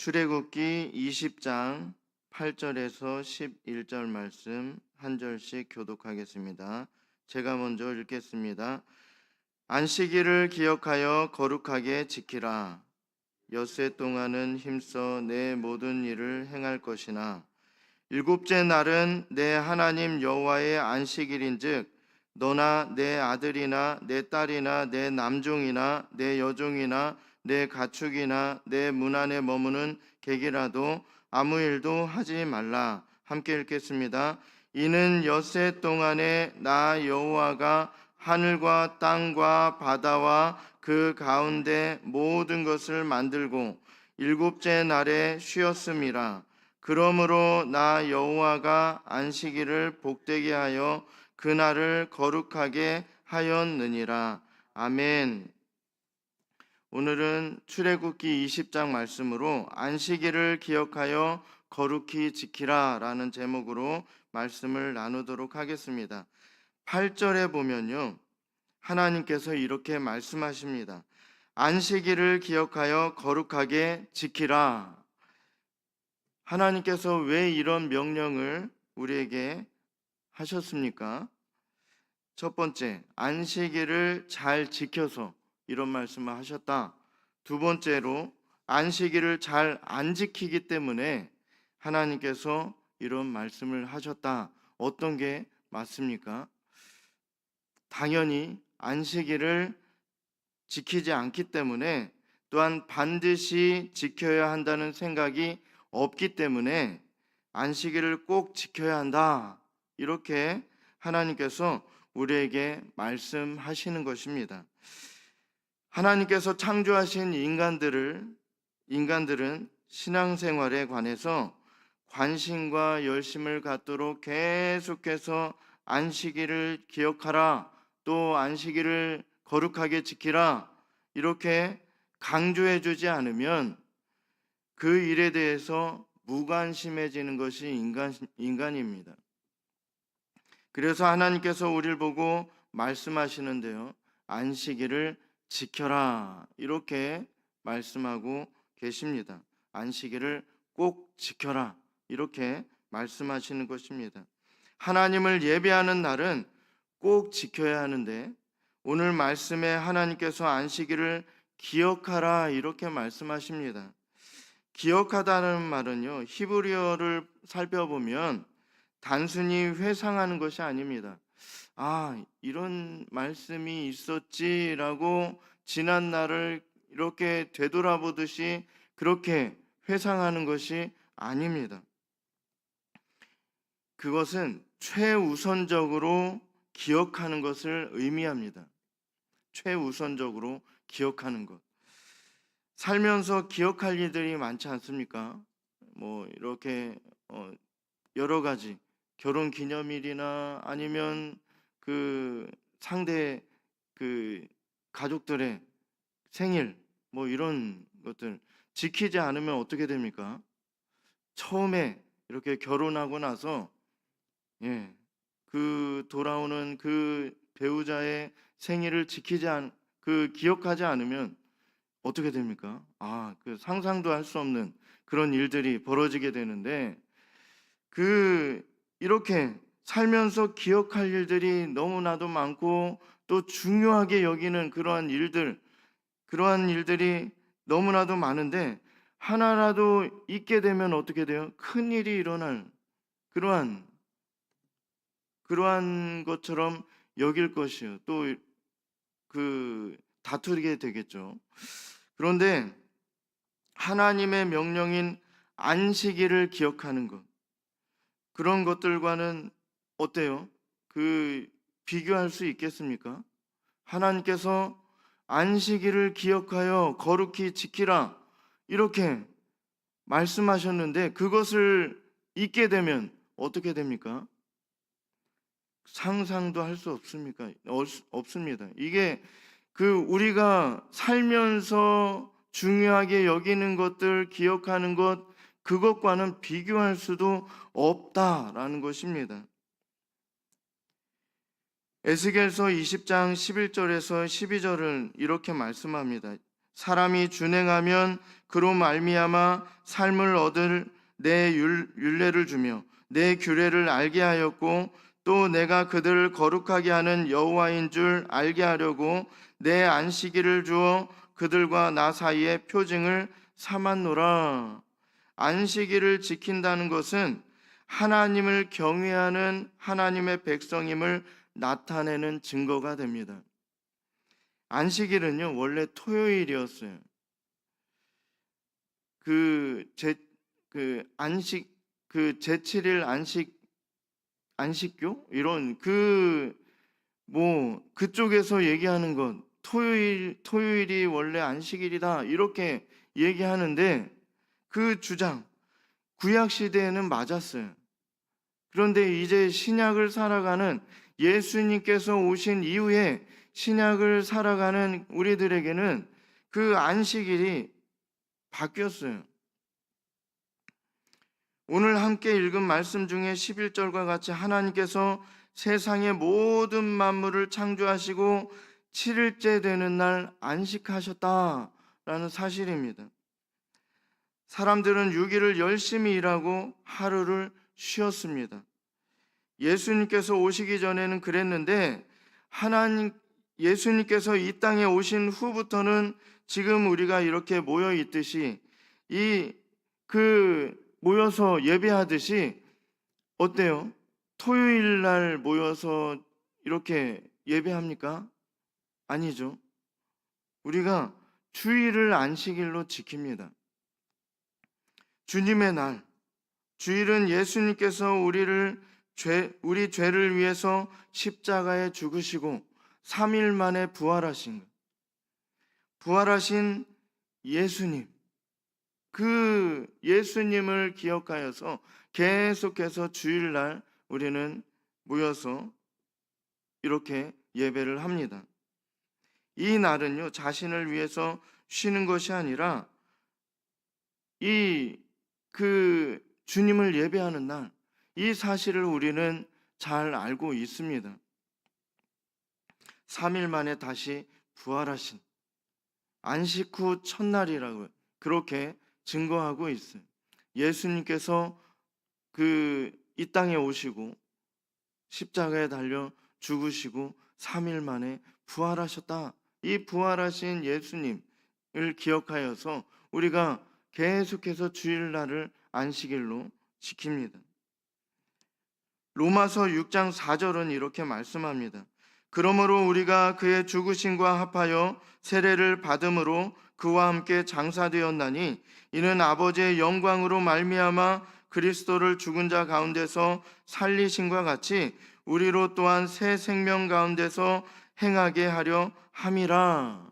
출애굽기 20장 8절에서 11절 말씀 한 절씩 교독하겠습니다. 제가 먼저 읽겠습니다. 안식일을 기억하여 거룩하게 지키라. 엿새 동안은 힘써 내 모든 일을 행할 것이나 일곱째 날은 내 하나님 여호와의 안식일인즉 너나 내 아들이나 내 딸이나 내 남종이나 내 여종이나 내 가축이나 내 문 안에 머무는 객이라도 아무 일도 하지 말라. 함께 읽겠습니다. 이는 엿새 동안에 나 여호와가 하늘과 땅과 바다와 그 가운데 모든 것을 만들고 일곱째 날에 쉬었음이라. 그러므로 나 여호와가 안식일을 복되게 하여 그날을 거룩하게 하였느니라. 아멘. 오늘은 출애굽기 20장 말씀으로 안식일을 기억하여 거룩히 지키라 라는 제목으로 말씀을 나누도록 하겠습니다. 8절에 보면요, 하나님께서 이렇게 말씀하십니다. 안식일을 기억하여 거룩하게 지키라. 하나님께서 왜 이런 명령을 우리에게 하셨습니까? 첫 번째, 안식일을 잘 지켜서 이런 말씀을 하셨다. 두 번째로, 안식일을 잘 안 지키기 때문에 하나님께서 이런 말씀을 하셨다. 어떤 게 맞습니까? 당연히 안식일을 지키지 않기 때문에, 또한 반드시 지켜야 한다는 생각이 없기 때문에 안식일을 꼭 지켜야 한다. 이렇게 하나님께서 우리에게 말씀하시는 것입니다. 하나님께서 창조하신 인간들은 신앙생활에 관해서 관심과 열심을 갖도록 계속해서 안식일을 기억하라, 또 안식일을 거룩하게 지키라, 이렇게 강조해 주지 않으면 그 일에 대해서 무관심해지는 것이 인간입니다. 그래서 하나님께서 우리를 보고 말씀하시는데요, 안식일을 지켜라, 이렇게 말씀하고 계십니다. 안식일을 꼭 지켜라, 이렇게 말씀하시는 것입니다. 하나님을 예배하는 날은 꼭 지켜야 하는데, 오늘 말씀에 하나님께서 안식일을 기억하라 이렇게 말씀하십니다. 기억하다는 말은요, 히브리어를 살펴보면 단순히 회상하는 것이 아닙니다. 이런 말씀이 있었지라고 지난 날을 이렇게 되돌아보듯이 그렇게 회상하는 것이 아닙니다. 그것은 최우선적으로 기억하는 것을 의미합니다. 최우선적으로 기억하는 것. 살면서 기억할 일들이 많지 않습니까? 이렇게 여러 가지 결혼 기념일이나 아니면 그 상대 그 가족들의 생일 이런 것들 지키지 않으면 어떻게 됩니까? 처음에 이렇게 결혼하고 나서 그 돌아오는 그 배우자의 생일을 기억하지 않으면 어떻게 됩니까? 그 상상도 할 수 없는 그런 일들이 벌어지게 되는데, 이렇게 살면서 기억할 일들이 너무나도 많고 또 중요하게 여기는 그러한 일들이 너무나도 많은데, 하나라도 잊게 되면 어떻게 돼요? 큰 일이 일어날 그러한 것처럼 여길 것이요. 또 다투게 되겠죠. 그런데 하나님의 명령인 안식일을 기억하는 것, 그런 것들과는 어때요? 비교할 수 있겠습니까? 하나님께서 안식일을 기억하여 거룩히 지키라 이렇게 말씀하셨는데, 그것을 잊게 되면 어떻게 됩니까? 상상도 할 수 없습니다. 이게 우리가 살면서 중요하게 여기는 것들, 기억하는 것, 그것과는 비교할 수도 없다라는 것입니다. 에스겔서 20장 11절에서 12절은 이렇게 말씀합니다. 사람이 준행하면 그로 말미암아 삶을 얻을 내 율례를 주며 내 규례를 알게 하였고, 또 내가 그들을 거룩하게 하는 여호와인 줄 알게 하려고 내 안식일을 주어 그들과 나 사이에 표징을 삼았노라. 안식일을 지킨다는 것은 하나님을 경외하는 하나님의 백성임을 나타내는 증거가 됩니다. 안식일은요, 원래 토요일이었어요. 제7일 안식교 이런 그쪽에서 얘기하는 건 토요일이 원래 안식일이다 이렇게 얘기하는데, 그 주장 구약 시대에는 맞았어요. 그런데 이제 신약을 살아가는 예수님께서 오신 이후에 신약을 살아가는 우리들에게는 그 안식일이 바뀌었어요. 오늘 함께 읽은 말씀 중에 11절과 같이 하나님께서 세상의 모든 만물을 창조하시고 7일째 되는 날 안식하셨다라는 사실입니다. 사람들은 6일을 열심히 일하고 하루를 쉬었습니다. 예수님께서 오시기 전에는 그랬는데, 예수님께서 이 땅에 오신 후부터는 지금 우리가 이렇게 모여 있듯이 모여서 예배하듯이 어때요? 토요일 날 모여서 이렇게 예배합니까? 아니죠. 우리가 주일을 안식일로 지킵니다. 주님의 날, 주일은 예수님께서 우리 죄를 위해서 십자가에 죽으시고 3일 만에 부활하신 예수님, 그 예수님을 기억하여서 계속해서 주일날 우리는 모여서 이렇게 예배를 합니다. 이 날은요, 자신을 위해서 쉬는 것이 아니라 주님을 예배하는 날, 이 사실을 우리는 잘 알고 있습니다. 3일 만에 다시 부활하신 안식 후 첫날이라고 그렇게 증거하고 있어요. 예수님께서 이 땅에 오시고 십자가에 달려 죽으시고 3일 만에 부활하셨다. 이 부활하신 예수님을 기억하여서 우리가 계속해서 주일날을 안식일로 지킵니다. 로마서 6장 4절은 이렇게 말씀합니다. 그러므로 우리가 그의 죽으심과 합하여 세례를 받음으로 그와 함께 장사되었나니, 이는 아버지의 영광으로 말미암아 그리스도를 죽은 자 가운데서 살리심과 같이 우리로 또한 새 생명 가운데서 행하게 하려 함이라.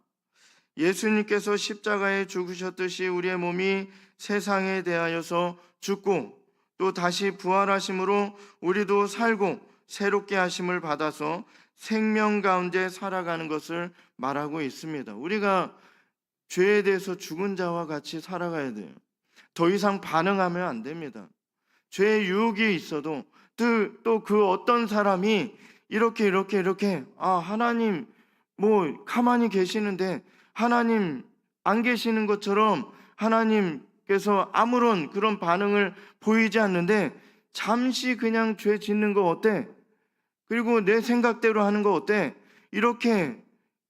예수님께서 십자가에 죽으셨듯이 우리의 몸이 세상에 대하여서 죽고 또 다시 부활하심으로 우리도 살고 새롭게 하심을 받아서 생명 가운데 살아가는 것을 말하고 있습니다. 우리가 죄에 대해서 죽은 자와 같이 살아가야 돼요. 더 이상 반응하면 안 됩니다. 죄의 유혹이 있어도 또 그 어떤 사람이 이렇게 하나님 가만히 계시는데 하나님 안 계시는 것처럼 하나님께서 아무런 그런 반응을 보이지 않는데 잠시 그냥 죄 짓는 거 어때? 그리고 내 생각대로 하는 거 어때? 이렇게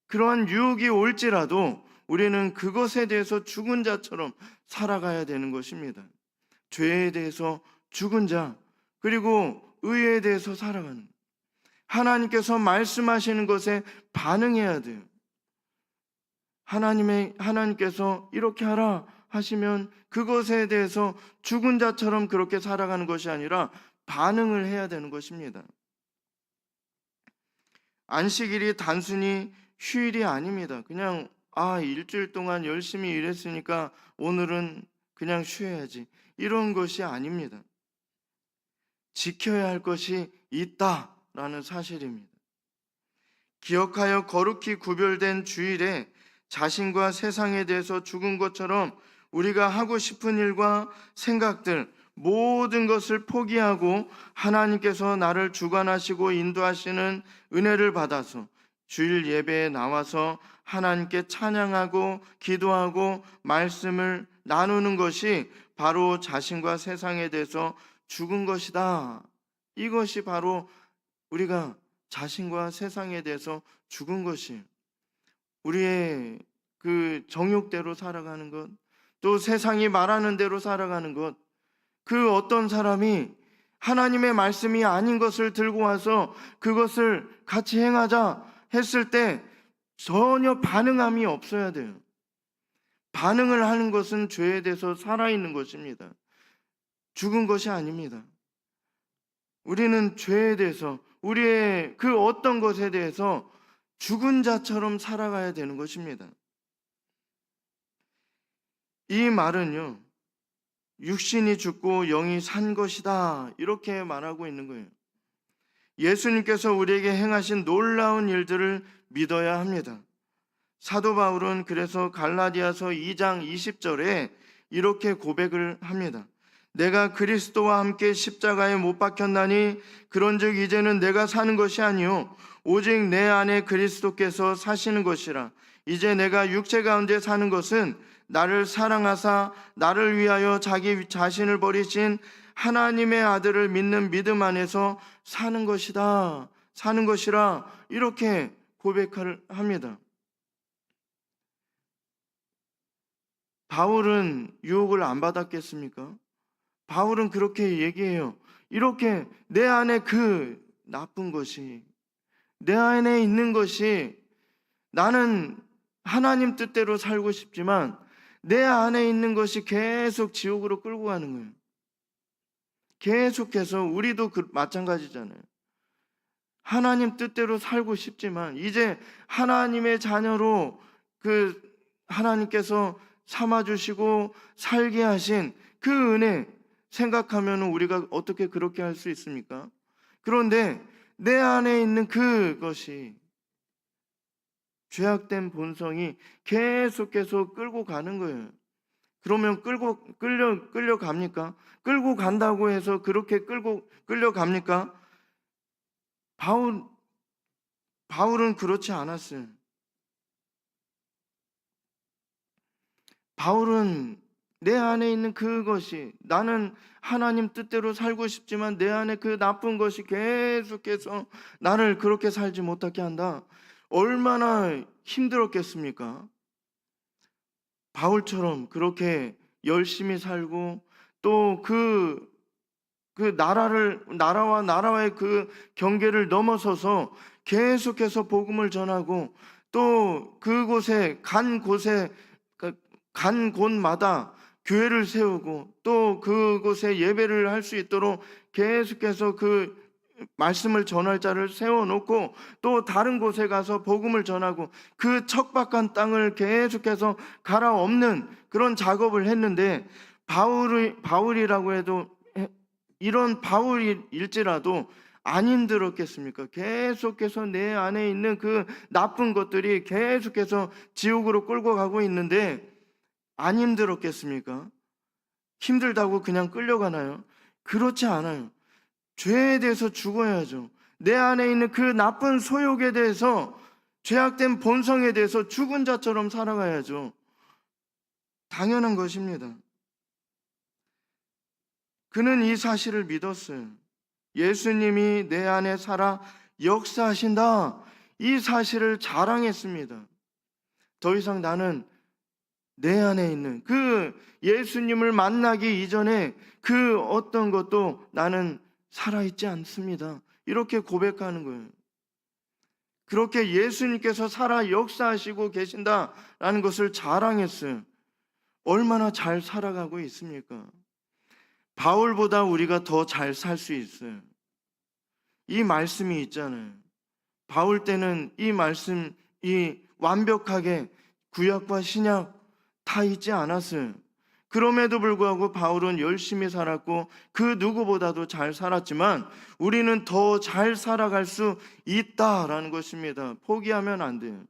그러한 유혹이 올지라도 우리는 그것에 대해서 죽은 자처럼 살아가야 되는 것입니다. 죄에 대해서 죽은 자, 그리고 의에 대해서 살아가는, 하나님께서 말씀하시는 것에 반응해야 돼요. 하나님께서 이렇게 하라 하시면 그것에 대해서 죽은 자처럼 그렇게 살아가는 것이 아니라 반응을 해야 되는 것입니다. 안식일이 단순히 휴일이 아닙니다. 그냥 일주일 동안 열심히 일했으니까 오늘은 그냥 쉬어야지, 이런 것이 아닙니다. 지켜야 할 것이 있다라는 사실입니다. 기억하여 거룩히 구별된 주일에 자신과 세상에 대해서 죽은 것처럼 우리가 하고 싶은 일과 생각들, 모든 것을 포기하고 하나님께서 나를 주관하시고 인도하시는 은혜를 받아서 주일 예배에 나와서 하나님께 찬양하고 기도하고 말씀을 나누는 것이 바로 자신과 세상에 대해서 죽은 것이다. 이것이 바로 우리가 자신과 세상에 대해서 죽은 것이, 우리의 그 정욕대로 살아가는 것, 또 세상이 말하는 대로 살아가는 것. 그 어떤 사람이 하나님의 말씀이 아닌 것을 들고 와서 그것을 같이 행하자 했을 때 전혀 반응함이 없어야 돼요. 반응을 하는 것은 죄에 대해서 살아있는 것입니다. 죽은 것이 아닙니다. 우리는 죄에 대해서, 우리의 그 어떤 것에 대해서 죽은 자처럼 살아가야 되는 것입니다. 이 말은요, 육신이 죽고 영이 산 것이다, 이렇게 말하고 있는 거예요. 예수님께서 우리에게 행하신 놀라운 일들을 믿어야 합니다. 사도 바울은 그래서 갈라디아서 2장 20절에 이렇게 고백을 합니다. 내가 그리스도와 함께 십자가에 못 박혔나니 그런즉 이제는 내가 사는 것이 아니요 오직 내 안에 그리스도께서 사시는 것이라. 이제 내가 육체 가운데 사는 것은 나를 사랑하사 나를 위하여 자기 자신을 버리신 하나님의 아들을 믿는 믿음 안에서 사는 것이다, 사는 것이라, 이렇게 고백을 합니다. 바울은 유혹을 안 받았겠습니까? 바울은 그렇게 얘기해요. 이렇게 내 안에 그 나쁜 것이, 내 안에 있는 것이, 나는 하나님 뜻대로 살고 싶지만 내 안에 있는 것이 계속 지옥으로 끌고 가는 거예요. 계속해서 우리도 마찬가지잖아요. 하나님 뜻대로 살고 싶지만 이제 하나님의 자녀로 그 하나님께서 삼아주시고 살게 하신 그 은혜 생각하면 우리가 어떻게 그렇게 할 수 있습니까? 그런데 내 안에 있는 그것이, 죄악된 본성이 계속 끌고 가는 거예요. 그러면 끌려갑니까? 끌고 간다고 해서 그렇게 끌려갑니까? 바울은 그렇지 않았어요. 바울은 내 안에 있는 그것이, 나는 하나님 뜻대로 살고 싶지만 내 안에 그 나쁜 것이 계속해서 나를 그렇게 살지 못하게 한다. 얼마나 힘들었겠습니까? 바울처럼 그렇게 열심히 살고 또 그 나라와 나라와의 그 경계를 넘어서서 계속해서 복음을 전하고 또 그곳에 간 곳마다 교회를 세우고 또 그곳에 예배를 할 수 있도록 계속해서 그 말씀을 전할 자를 세워놓고 또 다른 곳에 가서 복음을 전하고 그 척박한 땅을 계속해서 갈아엎는 그런 작업을 했는데, 바울이라고 해도, 이런 바울일지라도 안 힘들었겠습니까? 계속해서 내 안에 있는 그 나쁜 것들이 계속해서 지옥으로 끌고 가고 있는데 안 힘들었겠습니까? 힘들다고 그냥 끌려가나요? 그렇지 않아요. 죄에 대해서 죽어야죠. 내 안에 있는 그 나쁜 소욕에 대해서, 죄악된 본성에 대해서 죽은 자처럼 살아가야죠. 당연한 것입니다. 그는 이 사실을 믿었어요. 예수님이 내 안에 살아 역사하신다, 이 사실을 자랑했습니다. 더 이상 나는 내 안에 있는 그 예수님을 만나기 이전에 그 어떤 것도 나는 살아있지 않습니다, 이렇게 고백하는 거예요. 그렇게 예수님께서 살아 역사하시고 계신다라는 것을 자랑했어요. 얼마나 잘 살아가고 있습니까? 바울보다 우리가 더 잘 살 수 있어요. 이 말씀이 있잖아요. 바울 때는 이 말씀이 완벽하게 구약과 신약 다 있지 않았어요. 그럼에도 불구하고 바울은 열심히 살았고 그 누구보다도 잘 살았지만 우리는 더 잘 살아갈 수 있다라는 것입니다. 포기하면 안 돼요.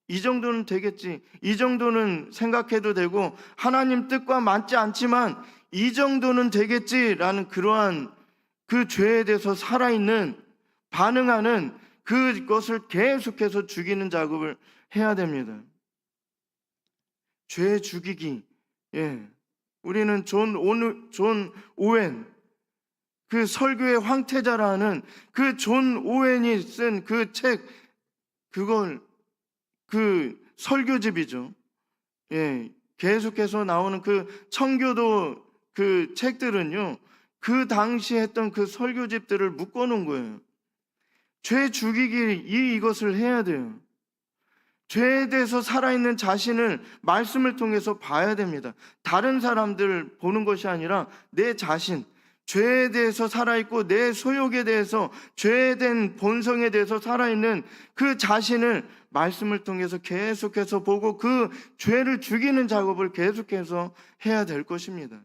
이 정도는 되겠지, 이 정도는 생각해도 되고 하나님 뜻과 맞지 않지만 이 정도는 되겠지라는 그러한 그 죄에 대해서 살아있는, 반응하는 그것을 계속해서 죽이는 작업을 해야 됩니다. 죄 죽이기. 예. 우리는 존 오웬, 그 설교의 황태자라는 그 존 오웬이 쓴 그 책, 그걸 그 설교집이죠. 예. 계속해서 나오는 그 청교도 그 책들은요, 그 당시 했던 그 설교집들을 묶어 놓은 거예요. 죄 죽이기, 이것을 해야 돼요. 죄에 대해서 살아있는 자신을 말씀을 통해서 봐야 됩니다. 다른 사람들 보는 것이 아니라 내 자신, 죄에 대해서 살아있고 내 소욕에 대해서, 죄에 대한 본성에 대해서 살아있는 그 자신을 말씀을 통해서 계속해서 보고 그 죄를 죽이는 작업을 계속해서 해야 될 것입니다.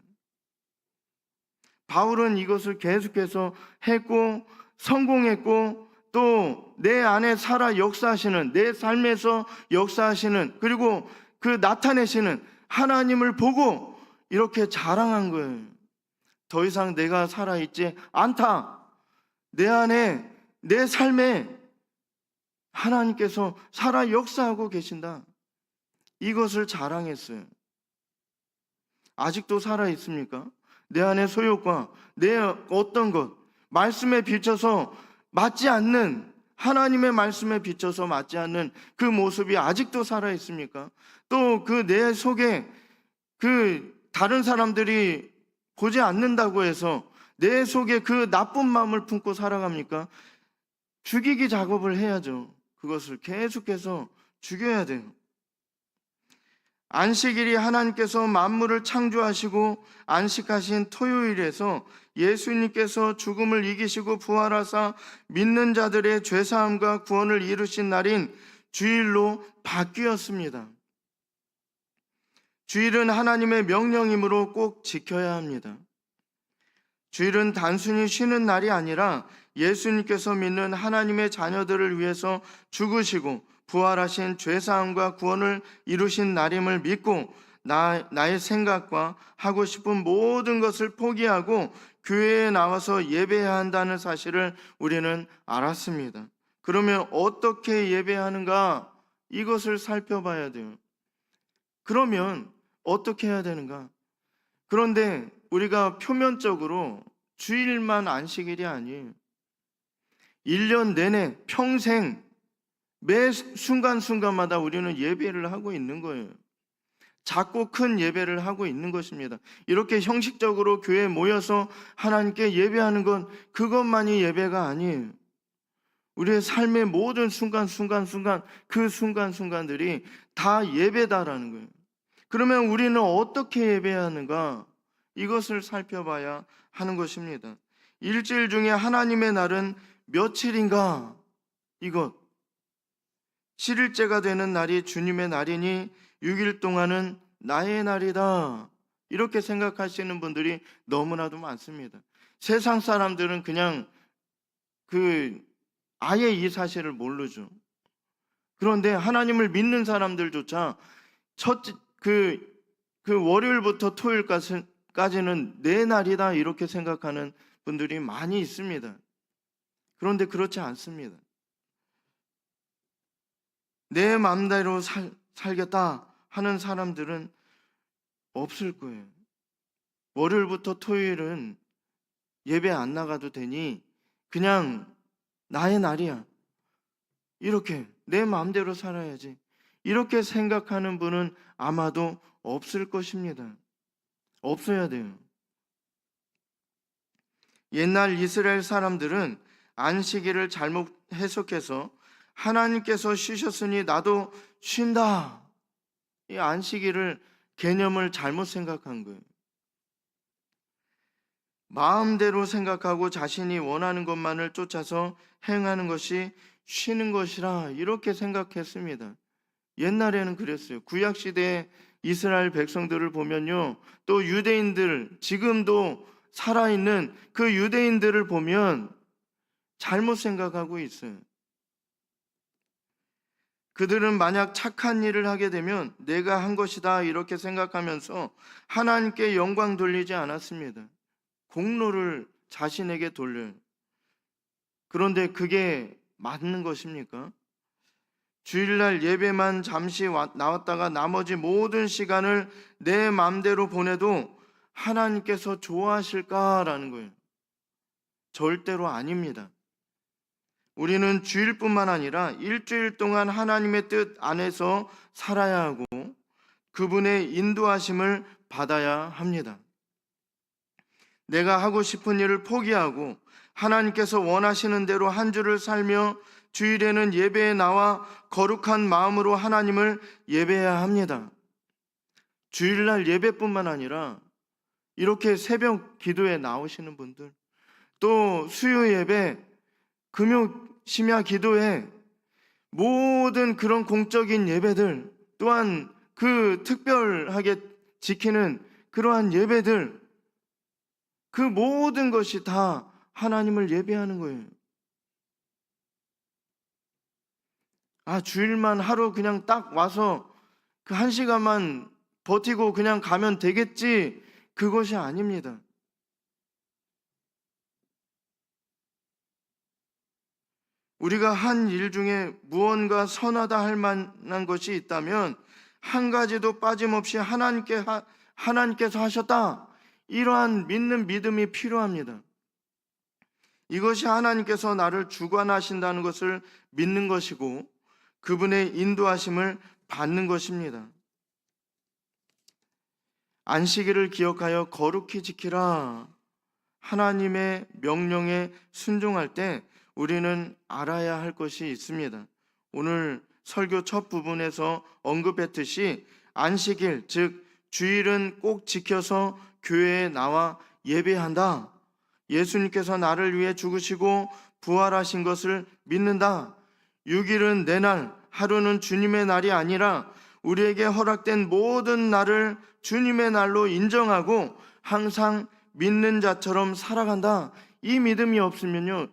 바울은 이것을 계속해서 했고 성공했고, 또 내 안에 살아 역사하시는, 내 삶에서 역사하시는, 그리고 그 나타내시는 하나님을 보고 이렇게 자랑한 거예요. 더 이상 내가 살아있지 않다. 내 안에, 내 삶에 하나님께서 살아 역사하고 계신다. 이것을 자랑했어요. 아직도 살아있습니까? 내 안의 소욕과 내 어떤 것, 말씀에 비춰서 맞지 않는, 하나님의 말씀에 비춰서 맞지 않는 그 모습이 아직도 살아있습니까? 또 그 내 속에 그 다른 사람들이 보지 않는다고 해서 내 속에 그 나쁜 마음을 품고 살아갑니까? 죽이기 작업을 해야죠. 그것을 계속해서 죽여야 돼요. 안식일이 하나님께서 만물을 창조하시고 안식하신 토요일에서 예수님께서 죽음을 이기시고 부활하사 믿는 자들의 죄사함과 구원을 이루신 날인 주일로 바뀌었습니다. 주일은 하나님의 명령이므로 꼭 지켜야 합니다. 주일은 단순히 쉬는 날이 아니라 예수님께서 믿는 하나님의 자녀들을 위해서 죽으시고 부활하신 죄사함과 구원을 이루신 날임을 믿고 나의 생각과 하고 싶은 모든 것을 포기하고 교회에 나와서 예배해야 한다는 사실을 우리는 알았습니다. 그러면 어떻게 예배하는가? 이것을 살펴봐야 돼요. 그러면 어떻게 해야 되는가? 그런데 우리가 표면적으로 주일만 안식일이 아니에요. 1년 내내 평생 매 순간순간마다 우리는 예배를 하고 있는 거예요. 작고 큰 예배를 하고 있는 것입니다. 이렇게 형식적으로 교회에 모여서 하나님께 예배하는 건 그것만이 예배가 아니에요. 우리의 삶의 모든 순간순간 그 순간순간들이 다 예배다라는 거예요. 그러면 우리는 어떻게 예배하는가? 이것을 살펴봐야 하는 것입니다. 일주일 중에 하나님의 날은 며칠인가? 이것. 7일째가 되는 날이 주님의 날이니 6일 동안은 나의 날이다. 이렇게 생각하시는 분들이 너무나도 많습니다. 세상 사람들은 그냥 아예 이 사실을 모르죠. 그런데 하나님을 믿는 사람들조차 월요일부터 토요일까지는 내 날이다 이렇게 생각하는 분들이 많이 있습니다. 그런데 그렇지 않습니다. 내 마음대로 살겠다 하는 사람들은 없을 거예요. 월요일부터 토요일은 예배 안 나가도 되니 그냥 나의 날이야. 이렇게 내 마음대로 살아야지. 이렇게 생각하는 분은 아마도 없을 것입니다. 없어야 돼요. 옛날 이스라엘 사람들은 안식일을 잘못 해석해서 하나님께서 쉬셨으니 나도 쉰다. 이 안식일을 개념을 잘못 생각한 거예요. 마음대로 생각하고 자신이 원하는 것만을 쫓아서 행하는 것이 쉬는 것이라 이렇게 생각했습니다. 옛날에는 그랬어요. 구약시대의 이스라엘 백성들을 보면요, 또 유대인들, 지금도 살아있는 그 유대인들을 보면 잘못 생각하고 있어요. 그들은 만약 착한 일을 하게 되면 내가 한 것이다 이렇게 생각하면서 하나님께 영광 돌리지 않았습니다. 공로를 자신에게 돌려요. 그런데 그게 맞는 것입니까? 주일날 예배만 잠시 나왔다가 나머지 모든 시간을 내 마음대로 보내도 하나님께서 좋아하실까라는 거예요. 절대로 아닙니다. 우리는 주일뿐만 아니라 일주일 동안 하나님의 뜻 안에서 살아야 하고 그분의 인도하심을 받아야 합니다. 내가 하고 싶은 일을 포기하고 하나님께서 원하시는 대로 한 주를 살며 주일에는 예배에 나와 거룩한 마음으로 하나님을 예배해야 합니다. 주일날 예배뿐만 아니라 이렇게 새벽 기도에 나오시는 분들, 또 수요 예배, 금요 심야 기도회, 모든 그런 공적인 예배들, 또한 그 특별하게 지키는 그러한 예배들, 그 모든 것이 다 하나님을 예배하는 거예요. 주일만 하루 그냥 딱 와서 그 1시간만 버티고 그냥 가면 되겠지, 그것이 아닙니다. 우리가 한 일 중에 무언가 선하다 할 만한 것이 있다면 한 가지도 빠짐없이 하나님께서 하셨다, 이러한 믿는 믿음이 필요합니다. 이것이 하나님께서 나를 주관하신다는 것을 믿는 것이고 그분의 인도하심을 받는 것입니다. 안식일을 기억하여 거룩히 지키라, 하나님의 명령에 순종할 때 우리는 알아야 할 것이 있습니다. 오늘 설교 첫 부분에서 언급했듯이 안식일, 즉 주일은 꼭 지켜서 교회에 나와 예배한다. 예수님께서 나를 위해 죽으시고 부활하신 것을 믿는다. 6일은 내 날, 하루는 주님의 날이 아니라 우리에게 허락된 모든 날을 주님의 날로 인정하고 항상 믿는 자처럼 살아간다. 이 믿음이 없으면요,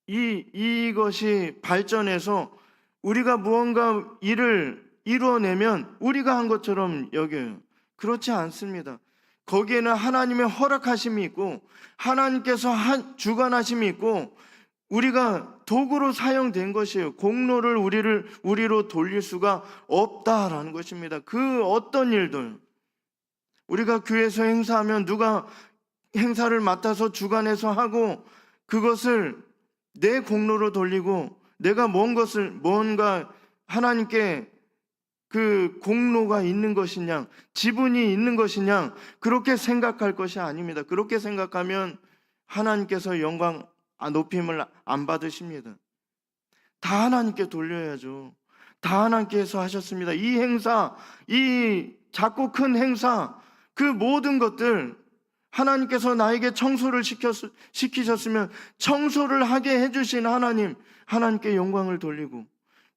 이것이 발전해서 우리가 무언가 일을 이루어내면 우리가 한 것처럼 여겨요. 그렇지 않습니다. 거기에는 하나님의 허락하심이 있고 하나님께서 주관하심이 있고 우리가 도구로 사용된 것이에요. 공로를 우리로 돌릴 수가 없다라는 것입니다. 그 어떤 일들, 우리가 교회에서 행사하면 누가 행사를 맡아서 주관해서 하고 그것을 내 공로로 돌리고 내가 뭔가 하나님께 그 공로가 있는 것이냐, 지분이 있는 것이냐, 그렇게 생각할 것이 아닙니다. 그렇게 생각하면 하나님께서 영광 높임을 안 받으십니다. 다 하나님께 돌려야죠. 다 하나님께서 하셨습니다. 이 행사, 이 작고 큰 행사, 그 모든 것들 하나님께서 나에게 청소를 시키셨으면 청소를 하게 해주신 하나님께 영광을 돌리고,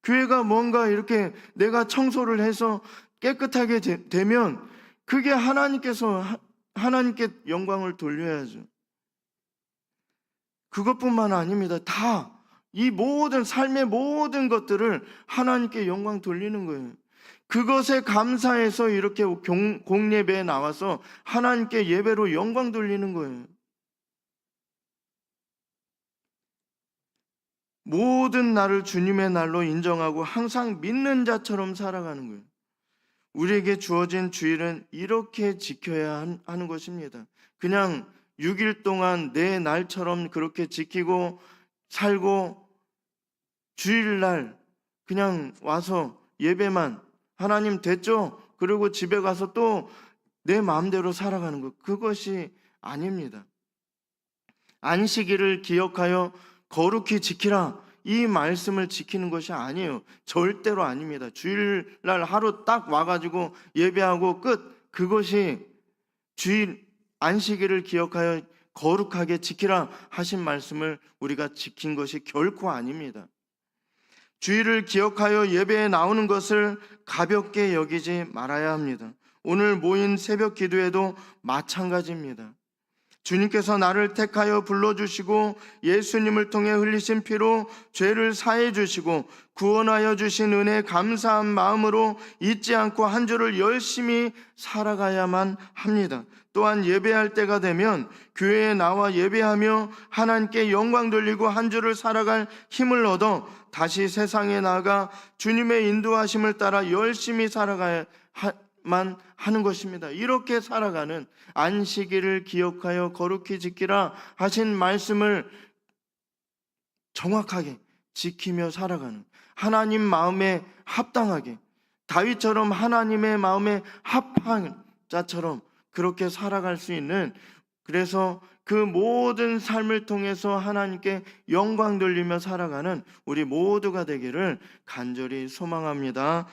교회가 뭔가 이렇게 내가 청소를 해서 깨끗하게 되면 그게 하나님께 영광을 돌려야죠. 그것뿐만 아닙니다. 다 이 모든 삶의 모든 것들을 하나님께 영광 돌리는 거예요. 그것에 감사해서 이렇게 공예배에 나와서 하나님께 예배로 영광 돌리는 거예요. 모든 날을 주님의 날로 인정하고 항상 믿는 자처럼 살아가는 거예요. 우리에게 주어진 주일은 이렇게 지켜야 하는 것입니다. 그냥 6일 동안 내 날처럼 그렇게 지키고 살고 주일날 그냥 와서 예배만 하나님 됐죠? 그리고 집에 가서 또 내 마음대로 살아가는 것, 그것이 아닙니다. 안식일을 기억하여 거룩히 지키라, 이 말씀을 지키는 것이 아니에요. 절대로 아닙니다. 주일날 하루 딱 와가지고 예배하고 끝, 그것이 주일 안식일을 기억하여 거룩하게 지키라 하신 말씀을 우리가 지킨 것이 결코 아닙니다. 주일을 기억하여 예배에 나오는 것을 가볍게 여기지 말아야 합니다. 오늘 모인 새벽 기도에도 마찬가지입니다. 주님께서 나를 택하여 불러주시고 예수님을 통해 흘리신 피로 죄를 사해 주시고 구원하여 주신 은혜에 감사한 마음으로 잊지 않고 한 주를 열심히 살아가야만 합니다. 또한 예배할 때가 되면 교회에 나와 예배하며 하나님께 영광 돌리고 한 주를 살아갈 힘을 얻어 다시 세상에 나가 주님의 인도하심을 따라 열심히 살아가야만 하는 것입니다. 이렇게 살아가는, 안식일을 기억하여 거룩히 지키라 하신 말씀을 정확하게 지키며 살아가는, 하나님 마음에 합당하게, 다윗처럼 하나님의 마음에 합한 자처럼 그렇게 살아갈 수 있는, 그래서 그 모든 삶을 통해서 하나님께 영광 돌리며 살아가는 우리 모두가 되기를 간절히 소망합니다.